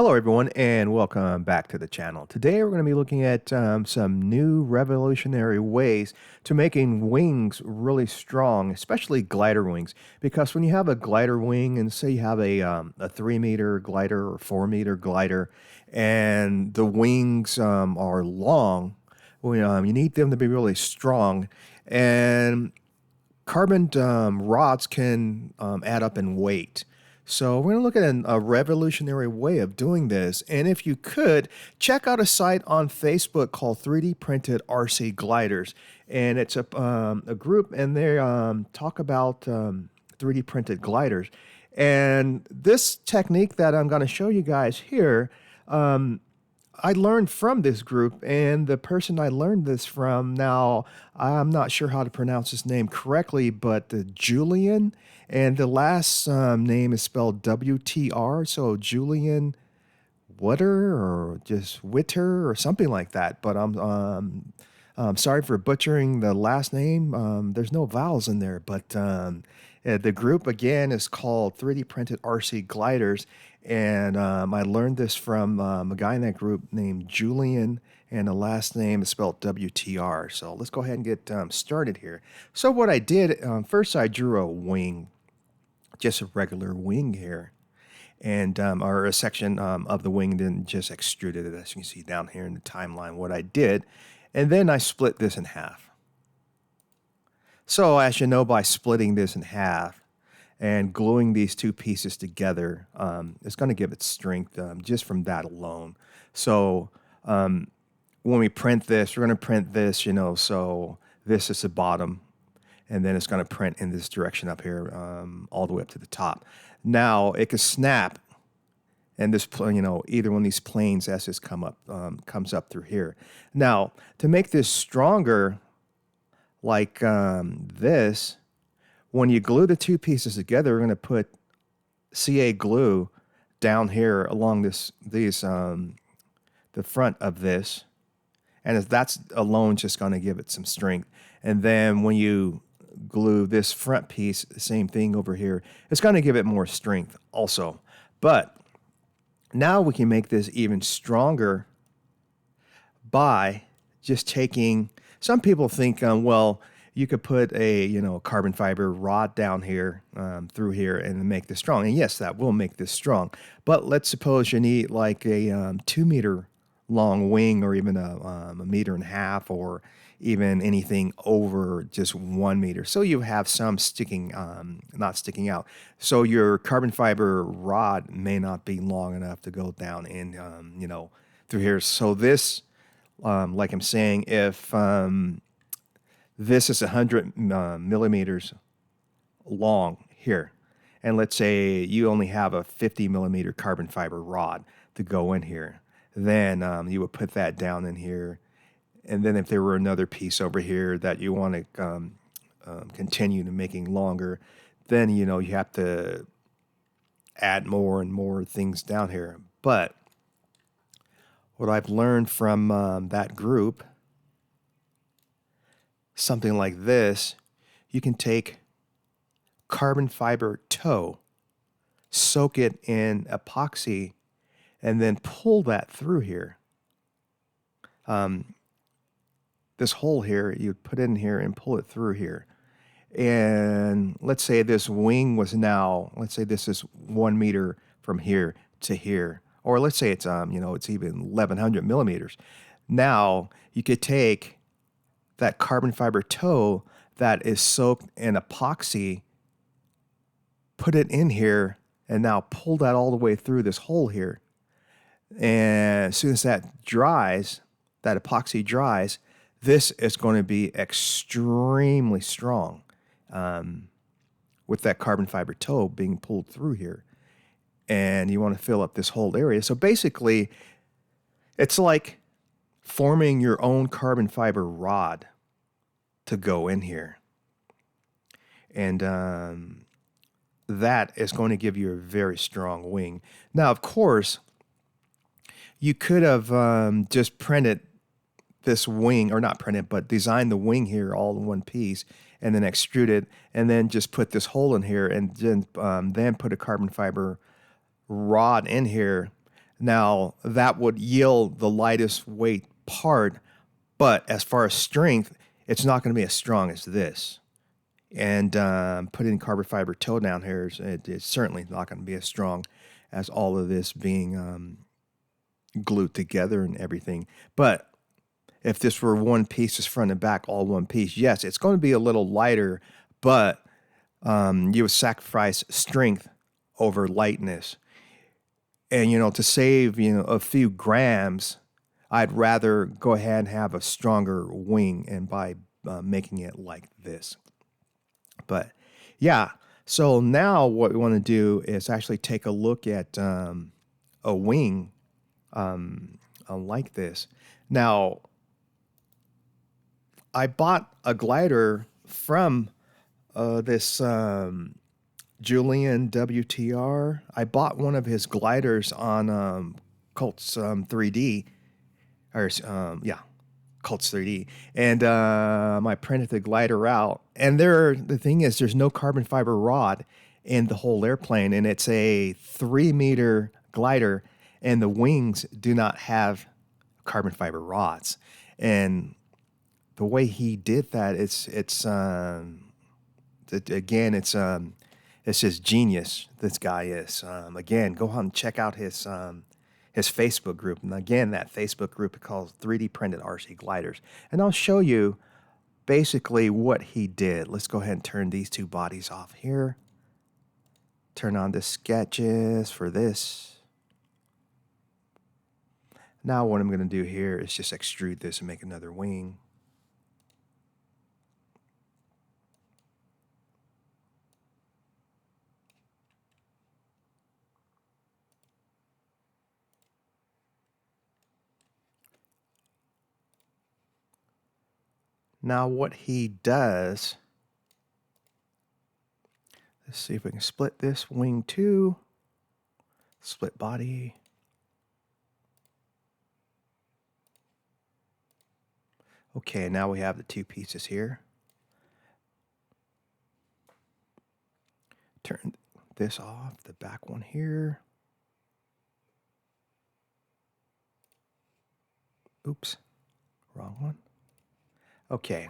Hello, everyone, and welcome back to the channel. Today, we're going to be looking at some new revolutionary ways to making wings really strong, especially glider wings. Because when you have a glider wing, and say you have a 3 meter glider or 4 meter glider, and the wings are long, well, you need them to be really strong. And carbon rods can add up in weight. So we're going to look at a revolutionary way of doing this. And if you could, check out a site on Facebook called 3D Printed RC Gliders. And it's a group, and they talk about 3D printed gliders. And this technique that I'm going to show you guys here, I learned from this group, and the person I learned this from, now I'm not sure how to pronounce his name correctly, but Julian, and the last name is spelled WTR, so Julian Witter or just Witter or something like that. But I'm sorry for butchering the last name. There's no vowels in there, but the group again is called 3D Printed RC Gliders, and I learned this from a guy in that group named Julian, and the last name is spelled WTR. So let's go ahead and get started here. So what I did, first I drew a wing, just a regular wing here, and or a section of the wing, then just extruded it, as you can see down here in the timeline what I did, and then I split this in half. So as you know, by splitting this in half and gluing these two pieces together, it's going to give it strength just from that alone. So when we print this, we're going to print this, so this is the bottom, and then it's going to print in this direction up here, all the way up to the top. Now it could snap, and this, either one of these planes as this comes up through here. Now to make this stronger, like this, when you glue the two pieces together, we're going to put CA glue down here along the front of this, and that's alone just going to give it some strength. And then when you glue this front piece, the same thing over here, it's going to give it more strength also. But now we can make this even stronger by just taking, some people think, well, you could put a carbon fiber rod down here through here and make this strong. And yes, that will make this strong. But let's suppose you need like a 2 meter long wing, or even a meter and a half, or even anything over just 1 meter. So you have some sticking, not sticking out. So your carbon fiber rod may not be long enough to go down in, through here. So this, like I'm saying, if this is 100 millimeters long here, and let's say you only have a 50 millimeter carbon fiber rod to go in here, then you would put that down in here. And then if there were another piece over here that you want to continue to making longer, then you have to add more and more things down here. But what I've learned from that group, something like this, you can take carbon fiber tow, soak it in epoxy, and then pull that through here. This hole here, you put it in here and pull it through here. And let's say this wing was now, let's say this is 1 meter from here to here, or let's say it's it's even 1100 millimeters. Now you could take that carbon fiber tow that is soaked in epoxy, put it in here, and now pull that all the way through this hole here. And as soon as that dries, that epoxy dries, this is going to be extremely strong with that carbon fiber tow being pulled through here. And you want to fill up this whole area. So basically, it's like forming your own carbon fiber rod to go in here. And that is going to give you a very strong wing. Now, of course, you could have just printed this wing, or not print it, but design the wing here all in one piece, and then extrude it, and then just put this hole in here, and then put a carbon fiber rod in here Now, that would yield the lightest weight part, but as far as strength, it's not going to be as strong as this. And putting carbon fiber toe down here it's certainly not going to be as strong as all of this being glued together and everything. But if this were one piece, just front and back, all one piece, yes, it's going to be a little lighter, but you would sacrifice strength over lightness. And, to save, a few grams, I'd rather go ahead and have a stronger wing and by making it like this. But yeah, so now what we want to do is actually take a look at a wing like this. Now, I bought a glider from this Julian WTR. I bought one of his gliders on Colts 3D, or yeah, Colts 3D, and I printed the glider out. And the thing is, there's no carbon fiber rod in the whole airplane, and it's a 3-meter glider, and the wings do not have carbon fiber rods. And the way he did that, it's just genius. This guy is. Again, go on and check out his Facebook group. And again, that Facebook group is called 3D Printed RC Gliders. And I'll show you basically what he did. Let's go ahead and turn these two bodies off here. Turn on the sketches for this. Now what I'm going to do here is just extrude this and make another wing. Now what he does, let's see if we can split this wing too. Split body. Okay, now we have the two pieces here. Turn this off, the back one here. Oops, wrong one. Okay.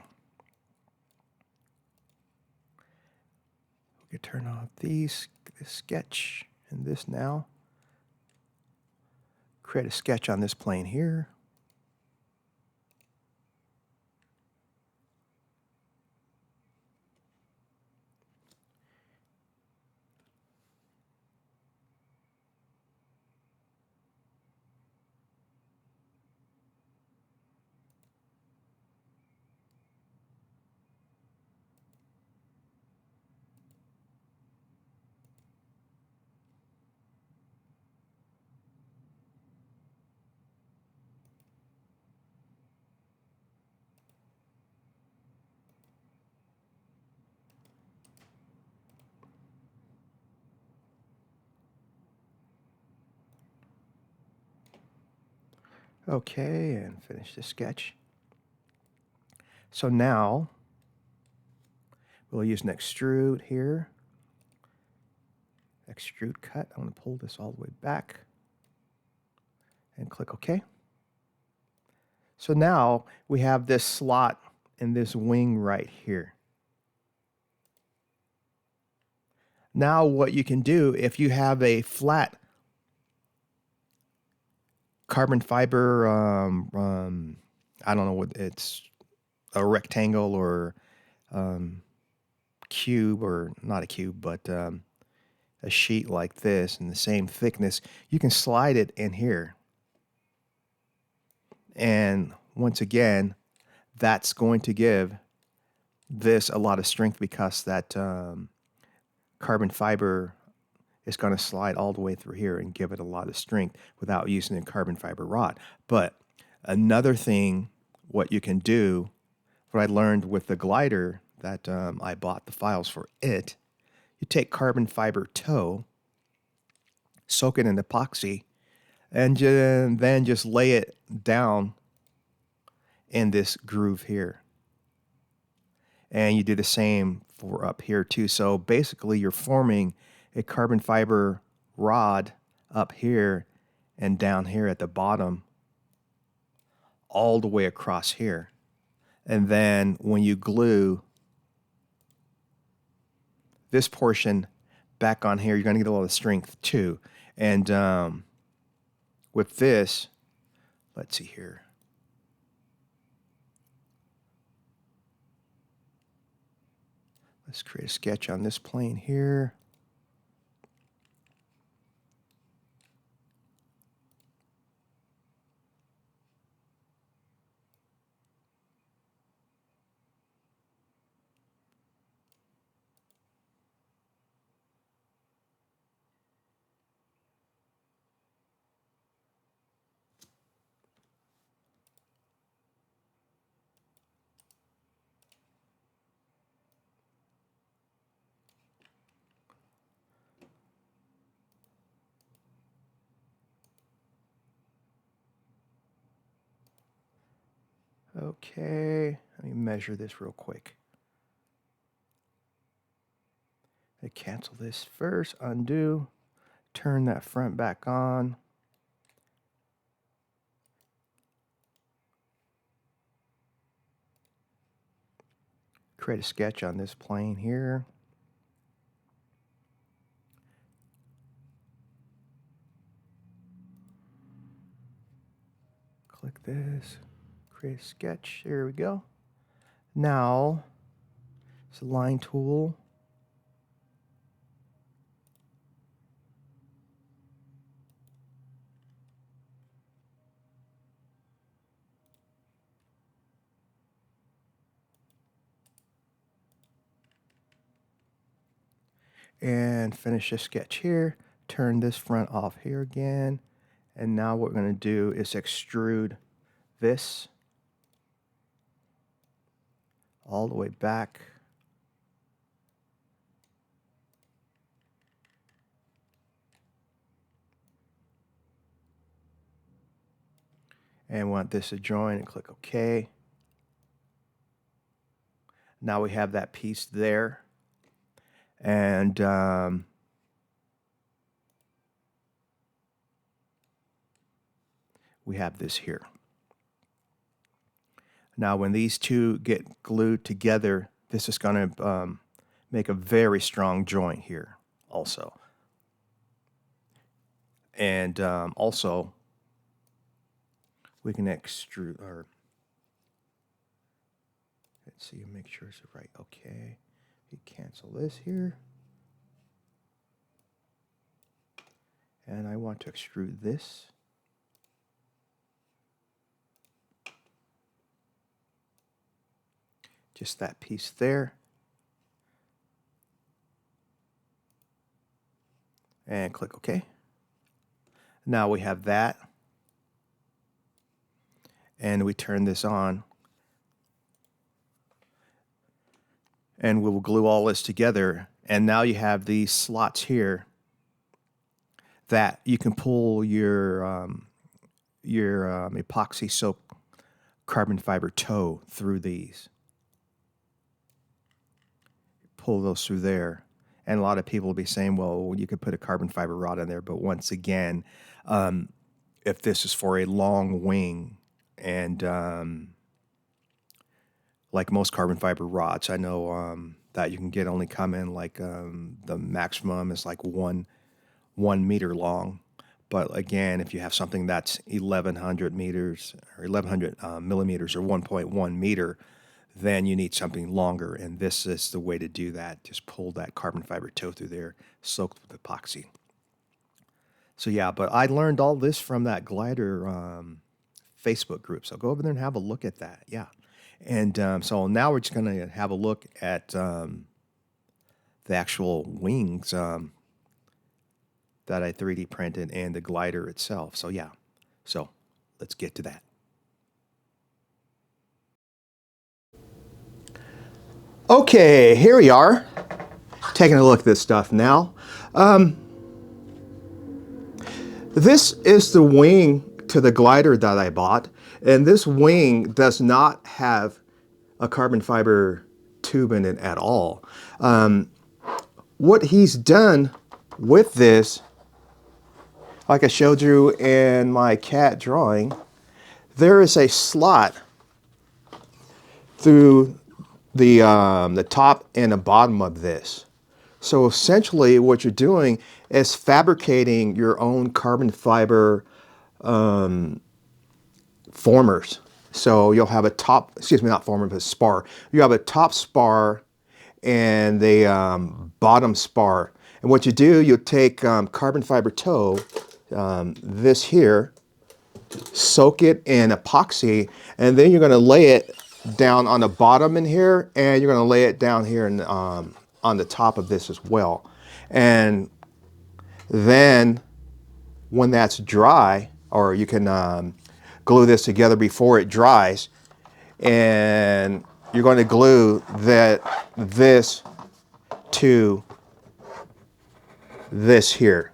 We can turn off this sketch and this now. Create a sketch on this plane here. Okay, and finish the sketch. So now we'll use an extrude here. Extrude cut. I'm going to pull this all the way back and click OK. So now we have this slot and this wing right here. Now what you can do, if you have a flat carbon fiber, I don't know what it's, a rectangle or cube, or not a cube, but a sheet like this and the same thickness, you can slide it in here. And once again, that's going to give this a lot of strength because that carbon fiber is going to slide all the way through here and give it a lot of strength without using a carbon fiber rod. But another thing, what you can do, what I learned with the glider that I bought the files for it, you take carbon fiber toe, soak it in epoxy, and then just lay it down in this groove here. And you do the same for up here too. So basically you're forming a carbon fiber rod up here, and down here at the bottom, all the way across here. And then when you glue this portion back on here, you're going to get a lot of strength too. And with this, let's see here. Let's create a sketch on this plane here. Okay, let me measure this real quick. I cancel this first, undo, turn that front back on. Create a sketch on this plane here. Click this, create a sketch, there we go. Now, it's a line tool. And finish the sketch here. Turn this front off here again. And now what we're going to do is extrude this all the way back. And want this to join and click OK. Now we have that piece there. And we have this here. Now when these two get glued together, this is going to make a very strong joint here also. And also we can extrude, or let's see, make sure it's right. Okay, you cancel this here. And I want to extrude this. Just that piece there. And click OK. Now we have that. And we turn this on. And we will glue all this together. And now you have these slots here that you can pull your epoxy soap carbon fiber toe through these. Pull those through there. And a lot of people will be saying, well, you could put a carbon fiber rod in there. But once again, if this is for a long wing, and like most carbon fiber rods, I know that you can get only come in like the maximum is like 1 meter long. But again, if you have something that's 1,100 meters or 1,100 millimeters or 1.1 meter, then you need something longer. And this is the way to do that. Just pull that carbon fiber toe through there, soaked with epoxy. So yeah, but I learned all this from that glider Facebook group. So go over there and have a look at that. Yeah. And so now we're just going to have a look at the actual wings that I 3D printed and the glider itself. So yeah, so let's get to that. Okay, here we are, taking a look at this stuff now. This is the wing to the glider that I bought, and this wing does not have a carbon fiber tube in it at all. What he's done with this like I showed you in my CAD drawing, there is a slot through the top and the bottom of this. So essentially what you're doing is fabricating your own carbon fiber formers. So you'll have a top, excuse me, not former, but spar. You have a top spar and the bottom spar. And what you do, you take carbon fiber tow, this here, soak it in epoxy, and then you're going to lay it down on the bottom in here, and you're going to lay it down here and, on the top of this as well. And then when that's dry, or you can glue this together before it dries, and you're going to glue this to this here.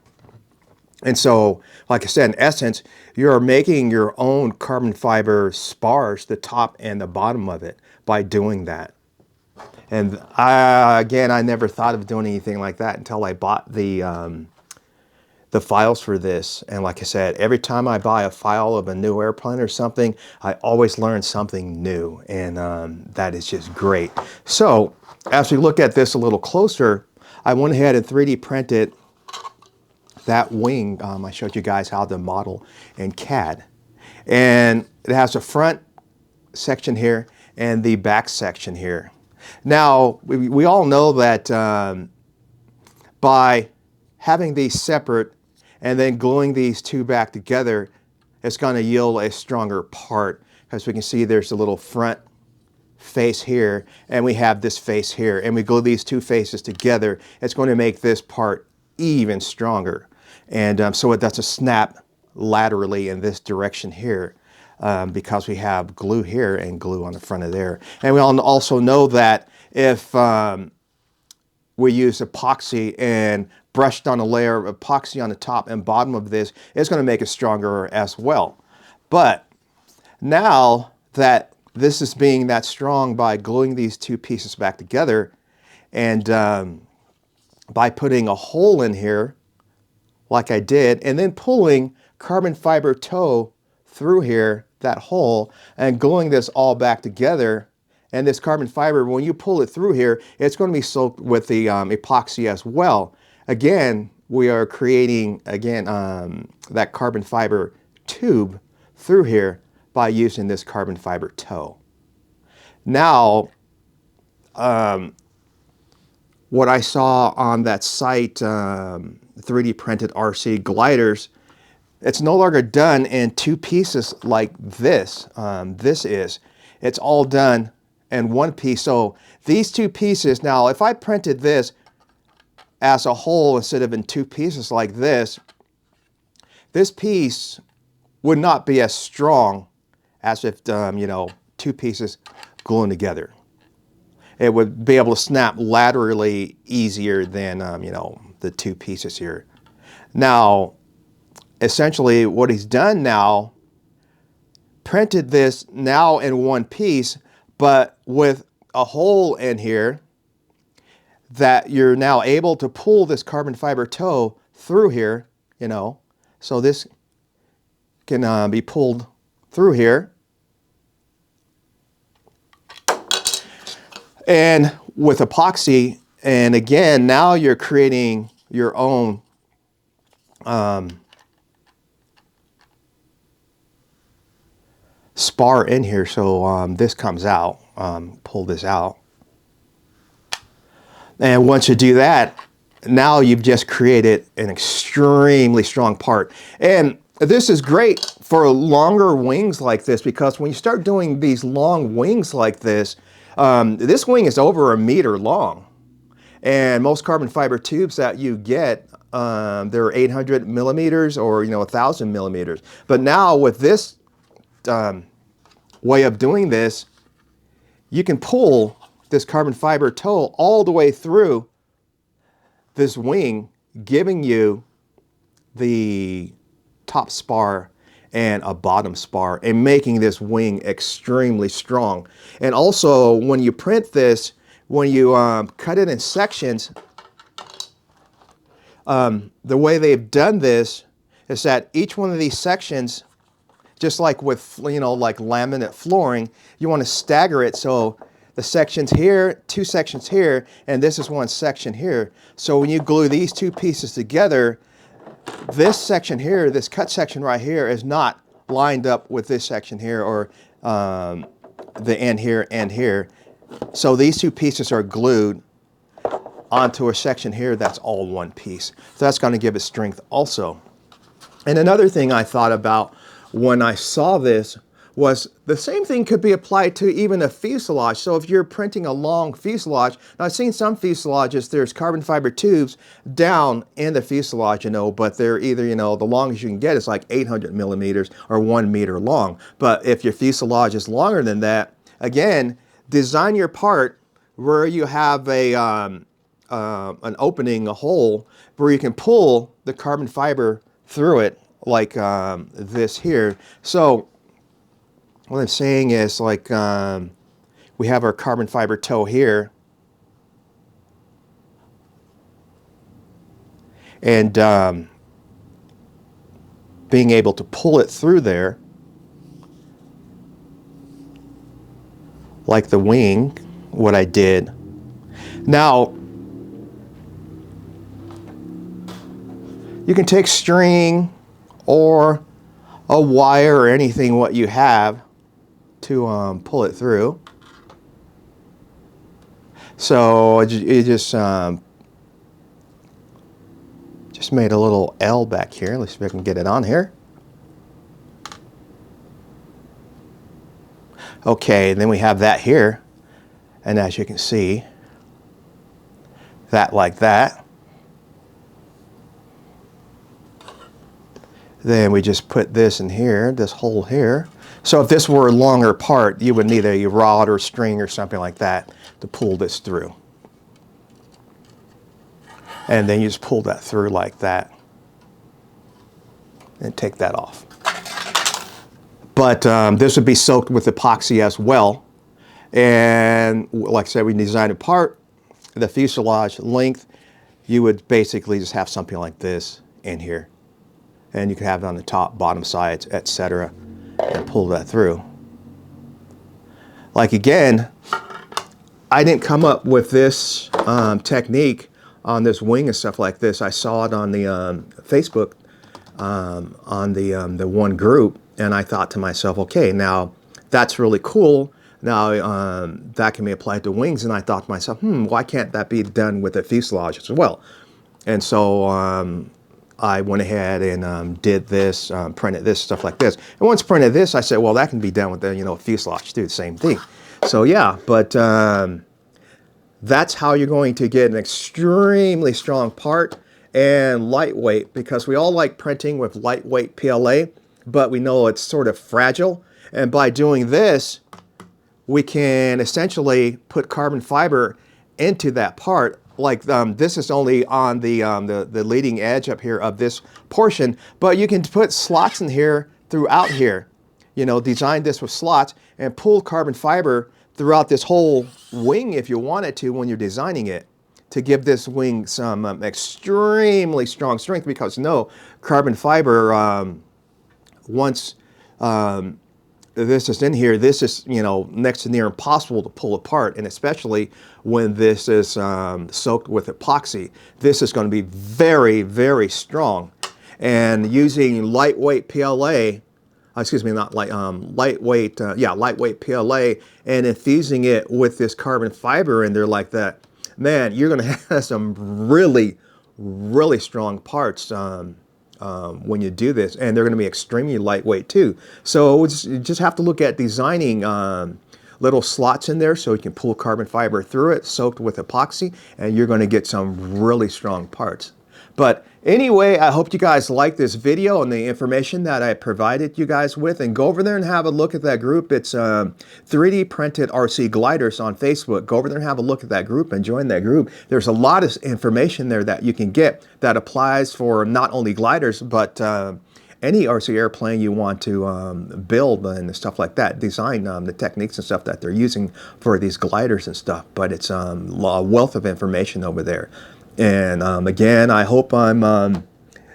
And so, like I said, in essence, you're making your own carbon fiber spars, the top and the bottom of it, by doing that. And again, I never thought of doing anything like that until I bought the files for this. And like I said, every time I buy a file of a new airplane or something, I always learn something new, and that is just great. So as we look at this a little closer, I went ahead and 3D printed that wing. I showed you guys how to model in CAD, and it has a front section here and the back section here. Now we all know that by having these separate and then gluing these two back together, it's going to yield a stronger part, because we can see there's a little front face here and we have this face here, and we glue these two faces together, it's going to make this part even stronger. And so it does a snap laterally in this direction here, because we have glue here and glue on the front of there. And we all also know that if we use epoxy and brushed on a layer of epoxy on the top and bottom of this, it's going to make it stronger as well. But now that this is being that strong by gluing these two pieces back together, and by putting a hole in here like I did, and then pulling carbon fiber tow through here, that hole, and gluing this all back together, and this carbon fiber, when you pull it through here, it's going to be soaked with the epoxy as well. Again, we are creating, again, that carbon fiber tube through here by using this carbon fiber tow. Now, what I saw on that site, 3D printed RC gliders, it's no longer done in two pieces like this. It's all done in one piece. So these two pieces, now if I printed this as a whole instead of in two pieces like this, this piece would not be as strong as if, you know, two pieces gluing together. It would be able to snap laterally easier than, you know, the two pieces here. Now, essentially what he's done now, printed this now in one piece, but with a hole in here that you're now able to pull this carbon fiber tow through here, you know, so this can be pulled through here. And with epoxy, and again, now you're creating your own spar in here. So this comes out, pull this out. And once you do that, now you've just created an extremely strong part. And this is great for longer wings like this, because when you start doing these long wings like this, this wing is over 1 meter long. And most carbon fiber tubes that you get, they're 800 millimeters or, you know, 1,000 millimeters. But now with this way of doing this, you can pull this carbon fiber tow all the way through this wing, giving you the top spar and a bottom spar, and making this wing extremely strong. And also, when you print this, when you cut it in sections, the way they've done this, is that each one of these sections, just like with, like laminate flooring, you want to stagger it. So the sections here, 2 sections here, and this is 1 section here. So when you glue these 2 pieces together, this section here, this cut section right here, is not lined up with this section here, or the end here and here. So these 2 pieces are glued onto a section here that's all 1 piece. So that's going to give it strength also. And another thing I thought about when I saw this was the same thing could be applied to even a fuselage. So if you're printing a long fuselage, now I've seen some fuselages, there's carbon fiber tubes down in the fuselage, but they're either, the longest you can get is like 800 millimeters or 1 meter long. But if your fuselage is longer than that, again, design your part where you have an opening, a hole, where you can pull the carbon fiber through it, like this here. So what I'm saying is, like, we have our carbon fiber toe here, and being able to pull it through there, like the wing, what I did. Now, you can take string or a wire or anything what you have to pull it through. So it just made a little L back here. Let's see if I can get it on here. Okay, then we have that here, and as you can see, that like that. Then we just put this in here, this hole here. So if this were a longer part, you would need a rod or string or something like that to pull this through. And then you just pull that through like that and take that off. But this would be soaked with epoxy as well. And like I said, we designed a part, the fuselage length, you would basically just have something like this in here. And you could have it on the top, bottom sides, etc., and pull that through. Like, again, I didn't come up with this technique on this wing and stuff like this. I saw it on the Facebook, on the one group, and I thought to myself, okay, now that's really cool. Now that can be applied to wings, and I thought to myself, why can't that be done with a fuselage as well? And so I went ahead and did this, printed this, stuff like this. And once printed this, I said, well, that can be done with the fuselage too, the same thing. So yeah, but that's how you're going to get an extremely strong part and lightweight, because we all like printing with lightweight PLA, but we know it's sort of fragile. And by doing this, we can essentially put carbon fiber into that part. Like this is only on the leading edge up here of this portion, but you can put slots in here throughout here. Design this with slots and pull carbon fiber throughout this whole wing if you wanted to when you're designing it, to give this wing some extremely strong strength, because carbon fiber, once this is in here, this is, next to near impossible to pull apart, and especially when this is soaked with epoxy. This is going to be very, very strong. And using lightweight PLA, excuse me, not light, lightweight, lightweight PLA, and infusing it with this carbon fiber in there like that, man, you're going to have some really, really strong parts when you do this, and they're going to be extremely lightweight too. So you just have to look at designing little slots in there so you can pull carbon fiber through it, soaked with epoxy, and you're going to get some really strong parts. But anyway, I hope you guys like this video and the information that I provided you guys with, and go over there and have a look at that group. It's 3D Printed RC Gliders on Facebook. Go over there and have a look at that group and join that group. There's a lot of information there that you can get that applies for not only gliders, but any RC airplane you want to build and stuff like that. Design the techniques and stuff that they're using for these gliders and stuff. But it's a wealth of information over there. And again, I hope I'm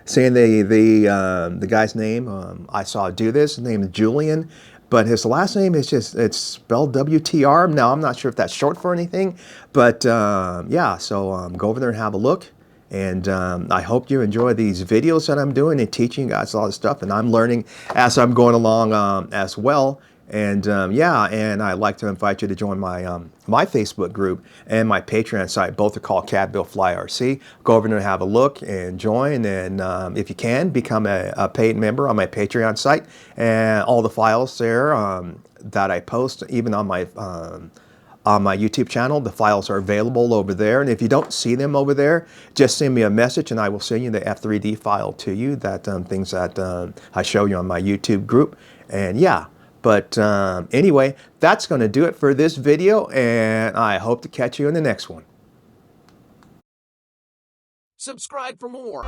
saying the guy's name. I saw do this. His name is Julian, but his last name is just it's spelled WTR. Now I'm not sure if that's short for anything, but yeah. So go over there and have a look. And I hope you enjoy these videos that I'm doing and teaching you guys a lot of stuff. And I'm learning as I'm going along as well. And yeah, and I'd like to invite you to join my my Facebook group and my Patreon site. Both are called CAD Build Fly RC. Go over there and have a look and join. And if you can, become a paid member on my Patreon site. And all the files there that I post, even on my YouTube channel, the files are available over there. And if you don't see them over there, just send me a message and I will send you the F3D file to you, that things that I show you on my YouTube group. And yeah, but anyway, that's going to do it for this video, and I hope to catch you in the next one. Subscribe for more.